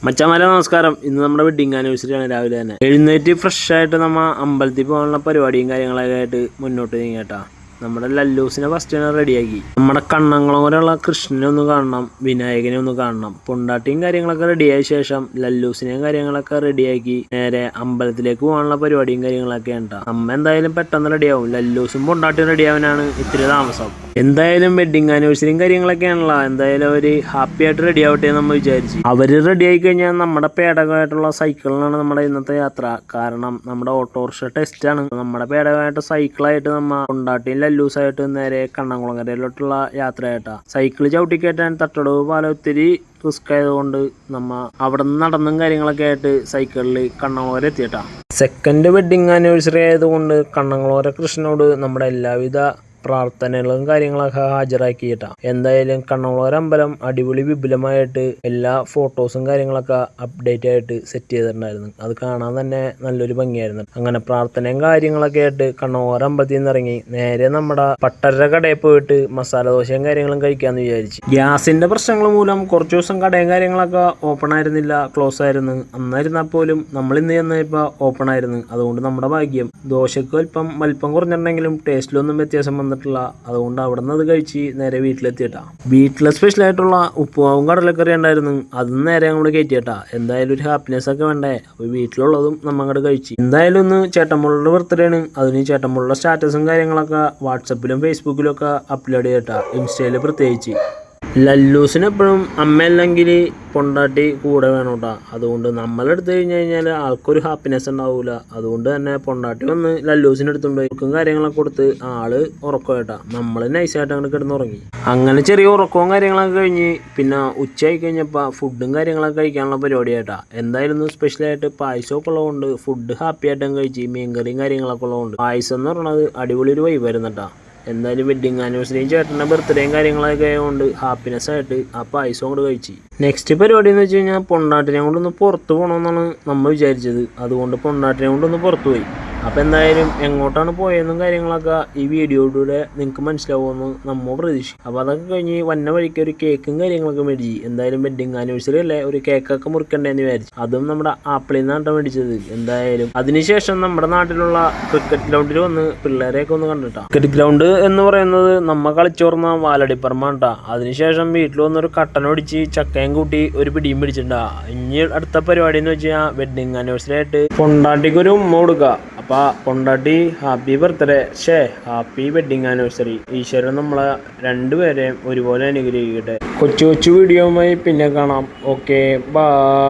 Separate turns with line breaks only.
മച്ചാമാരെ നമസ്കാരം. ഇന്ന് നമ്മുടെ വെഡിങ് ആനിവേഴ്സറി ആണ്. രാവിലെ തന്നെ എഴുന്നേറ്റ് ഫ്രഷ് ആയിട്ട് നമ്മ അമ്പലത്തിൽ പോകാനുള്ള പരിപാടിയും കാര്യങ്ങളൊക്കെ ആയിട്ട് മുന്നോട്ട് നീങ്ങേട്ടാ. നമ്മുടെ ലല്ലൂസിനെ ഫസ്റ്റ് തന്നെ റെഡിയാക്കി. നമ്മുടെ കണ്ണംകുളങ്ങരയുള്ള കൃഷ്ണനെ ഒന്ന് കാണണം, വിനായകനെ ഒന്ന് കാണണം. പൊണ്ടാട്ടിയും കാര്യങ്ങളൊക്കെ റെഡിയായ ശേഷം ലല്ലൂസിനെയും കാര്യങ്ങളൊക്കെ റെഡിയാക്കി നേരെ അമ്പലത്തിലേക്ക് പോകാനുള്ള പരിപാടിയും കാര്യങ്ങളൊക്കെ ഉണ്ടാ. നമ്മ എന്തായാലും പെട്ടെന്ന് റെഡിയാവും. ലല്ലൂസും പൊണ്ടാട്ടിയും റെഡിയാവാനാണ് ഇത്തിരി താമസം. എന്തായാലും വെഡിങ് ആനിവേഴ്സറിയും കാര്യങ്ങളൊക്കെയാണല്ലോ. എന്തായാലും അവര് ഹാപ്പി ആയിട്ട് റെഡി ആവട്ടെ എന്ന് നമ്മൾ വിചാരിച്ചു. അവര് റെഡി ആയി കഴിഞ്ഞാൽ നമ്മുടെ പേടകമായിട്ടുള്ള സൈക്കിളിനാണ് നമ്മുടെ ഇന്നത്തെ യാത്ര. കാരണം നമ്മുടെ ഓട്ടോറിക്ഷ ടെസ്റ്റാണ്. നമ്മുടെ പേടകമായിട്ട് സൈക്കിളായിട്ട് നമ്മ കൊണ്ടാട്ടിയും ലല്ലൂസായിട്ട് നേരെ കണ്ണംകുളങ്ങരയിലോട്ടുള്ള യാത്രയായിട്ടാ. സൈക്കിള് ചവിട്ടിക്കയറ്റാൻ തട്ടടവ് പാലം ഒത്തിരി റിസ്ക് ആയതുകൊണ്ട് നമ്മ അവിടെ നിന്ന് നടന്നും കാര്യങ്ങളൊക്കെ ആയിട്ട് സൈക്കിളിൽ കണ്ണംകുളങ്ങര എത്തിയിട്ടാ. സെക്കൻഡ് വെഡിങ് ആനിവേഴ്സറി ആയതുകൊണ്ട് കണ്ണംകുളങ്ങര കൃഷ്ണനോട് നമ്മുടെ എല്ലാവിധ പ്രാർത്ഥനകളും കാര്യങ്ങളൊക്കെ ഹാജരാക്കിയിട്ടാ. എന്തായാലും കണ്ണംകുളങ്ങര അമ്പലം അടിപൊളി വിപുലമായിട്ട് എല്ലാ ഫോട്ടോസും കാര്യങ്ങളൊക്കെ അപ്ഡേറ്റ് ആയിട്ട് സെറ്റ് ചെയ്തിട്ടുണ്ടായിരുന്നു. അത് കാണാൻ തന്നെ നല്ലൊരു ഭംഗിയായിരുന്നു. അങ്ങനെ പ്രാർത്ഥനയും കാര്യങ്ങളൊക്കെ ആയിട്ട് കണ്ണംകുളങ്ങര അമ്പലത്തിൽ നിന്ന് ഇറങ്ങി നേരെ നമ്മുടെ പട്ടര കടയിൽ പോയിട്ട് മസാല ദോശയും കാര്യങ്ങളും കഴിക്കാന്ന് വിചാരിച്ചു. ഗ്യാസിന്റെ പ്രശ്നങ്ങൾ മൂലം കുറച്ചു ദിവസം കടയും കാര്യങ്ങളൊക്കെ ഓപ്പൺ ആയിരുന്നില്ല, ക്ലോസ് ആയിരുന്നു. അന്നായിരുന്നാൽ പോലും നമ്മൾ ഇന്ന് ചെന്നപ്പോ ഓപ്പൺ ആയിരുന്നു. അതുകൊണ്ട് നമ്മുടെ ഭാഗ്യം. ദോശക്ക് വലിപ്പം കുറഞ്ഞിട്ടുണ്ടെങ്കിലും ടേസ്റ്റിലൊന്നും വ്യത്യാസം വന്നിട്ടില്ല. അതുകൊണ്ട് അവിടെ നിന്ന് അത് കഴിച്ച് നേരെ വീട്ടിലെത്തിയിട്ടാ. വീട്ടിലെ സ്പെഷ്യൽ ആയിട്ടുള്ള ഉപ്പുമാവും കടലക്കറി ഉണ്ടായിരുന്നു. അതും നേരെ അങ്ങോട്ട് കയറ്റിയിട്ടാ. എന്തായാലും ഒരു ഹാപ്പിനെസ് ഒക്കെ വേണ്ടേ. അപ്പൊ വീട്ടിലുള്ളതും നമ്മ അങ്ങോട്ട് കഴിച്ചു. എന്തായാലും ഒന്ന് ചേട്ടൻമുള്ളുടെ ബർത്ത്ഡേ ആണ്. അതിന് ചേട്ടൻമുള്ളുടെ സ്റ്റാറ്റസും കാര്യങ്ങളൊക്കെ വാട്സപ്പിലും ഫേസ്ബുക്കിലും ഒക്കെ അപ്ലോഡ് ചെയ്തിട്ടാ. ഇൻസ്റ്റയില് പ്രത്യേകിച്ച്. ലല്ലൂസിന് എപ്പോഴും അമ്മയല്ലെങ്കിൽ പൊണ്ടാട്ടി കൂടെ വേണം കേട്ടോ. അതുകൊണ്ട് നമ്മളെടുത്ത് കഴിഞ്ഞാൽ ആൾക്കൊരു ഹാപ്പിനെസ് ഉണ്ടാവൂല. അതുകൊണ്ട് തന്നെ പൊണ്ടാട്ടി വന്ന് ലല്ലൂസിന് എടുത്തുകൊണ്ട് ഉറക്കും കാര്യങ്ങളൊക്കെ കൊടുത്ത് ആള് ഉറക്കം കേട്ടാ. നമ്മൾ നൈസായിട്ട് അങ്ങോട്ട് കിടന്നുറങ്ങി. അങ്ങനെ ചെറിയ ഉറക്കവും കാര്യങ്ങളൊക്കെ കഴിഞ്ഞ് പിന്നെ ഉച്ചയായി കഴിഞ്ഞപ്പോൾ ഫുഡും കാര്യങ്ങളൊക്കെ കഴിക്കാനുള്ള പരിപാടി ആയിട്ടാ. എന്തായാലും സ്പെഷ്യലായിട്ട് പായസമൊക്കെ ഉള്ളതുകൊണ്ട് ഫുഡ് ഹാപ്പി ആയിട്ടും കഴിച്ച് മീൻകറിയും കാര്യങ്ങളൊക്കെ ഉള്ളതുകൊണ്ട് പായസം എന്ന് പറയുന്നത് അടിപൊളി ഒരു വൈബായിരുന്നു കേട്ടോ. എന്തായാലും വെഡിങ് ആനിവേഴ്സറിയും ചേട്ടൻ്റെ ബർത്ത്ഡേയും കാര്യങ്ങളൊക്കെ ആയതുകൊണ്ട് ഹാപ്പിനെസ് ആയിട്ട് ആ പായസം കൊണ്ട് കഴിച്ചു. നെക്സ്റ്റ് പരിപാടി എന്ന് വെച്ച് കഴിഞ്ഞാൽ പൊണ്ടാട്ടിനെ കൊണ്ടൊന്ന് പുറത്ത് പോകണമെന്നാണ് നമ്മൾ വിചാരിച്ചത്. അതുകൊണ്ട് പൊണ്ടാട്ടിനെ കൊണ്ടൊന്ന് പുറത്ത് പോയി. അപ്പോൾ എന്തായാലും എങ്ങോട്ടാണ് പോയതെന്നും കാര്യങ്ങളൊക്കെ ഈ വീഡിയോയിലൂടെ നിങ്ങൾക്ക് മനസ്സിലാവുമെന്ന് നമ്മൾ പ്രതീക്ഷിക്കും. അപ്പോൾ അതൊക്കെ കഴിഞ്ഞ് വന്ന വഴിക്ക് ഒരു കേക്കും കാര്യങ്ങളൊക്കെ മേടിച്ചു. എന്തായാലും വെഡിങ് ആനിവേഴ്സറി അല്ലേ, ഒരു കേക്കൊക്കെ മുറിക്കണ്ടേന്ന് വിചാരിച്ചു. അതും നമ്മുടെ ആപ്പിളിൽ നിന്നാണ് മേടിച്ചത്. എന്തായാലും അതിനുശേഷം നമ്മുടെ നാട്ടിലുള്ള ക്രിക്കറ്റ് ഗ്രൗണ്ടിൽ വന്ന് പിള്ളേരെയൊക്കെ ഒന്ന് കണ്ടിട്ടാ. ക്രിക്കറ്റ് ഗ്രൗണ്ട് എന്ന് പറയുന്നത് നമ്മ കളിച്ചോർന്ന വാലടിപ്പറമ്പാണ് കേട്ടോ. അതിനുശേഷം വീട്ടിൽ വന്നൊരു കട്ടനൊടിച്ച് ചക്കയും കൂട്ടി ഒരു പിടിയും പിടിച്ചിട്ടുണ്ടാ. ഇനി അടുത്ത പരിപാടി എന്ന് വെച്ചാൽ വെഡിങ് ആനിവേഴ്സറി ആയിട്ട് പൊണ്ടാട്ടിക്കൊരു ഉമ്മ കൊടുക്കുക. അപ്പൊ പൊണ്ടാട്ടി happy birthday, happy wedding anniversary. ഈശ്വരൻ നമ്മളെ രണ്ടുപേരെയും ഒരുപോലെ അനുഗ്രഹിക്കട്ടെ. കൊച്ചു കൊച്ചു വീഡിയോയുമായി പിന്നെ കാണാം. Okay, by.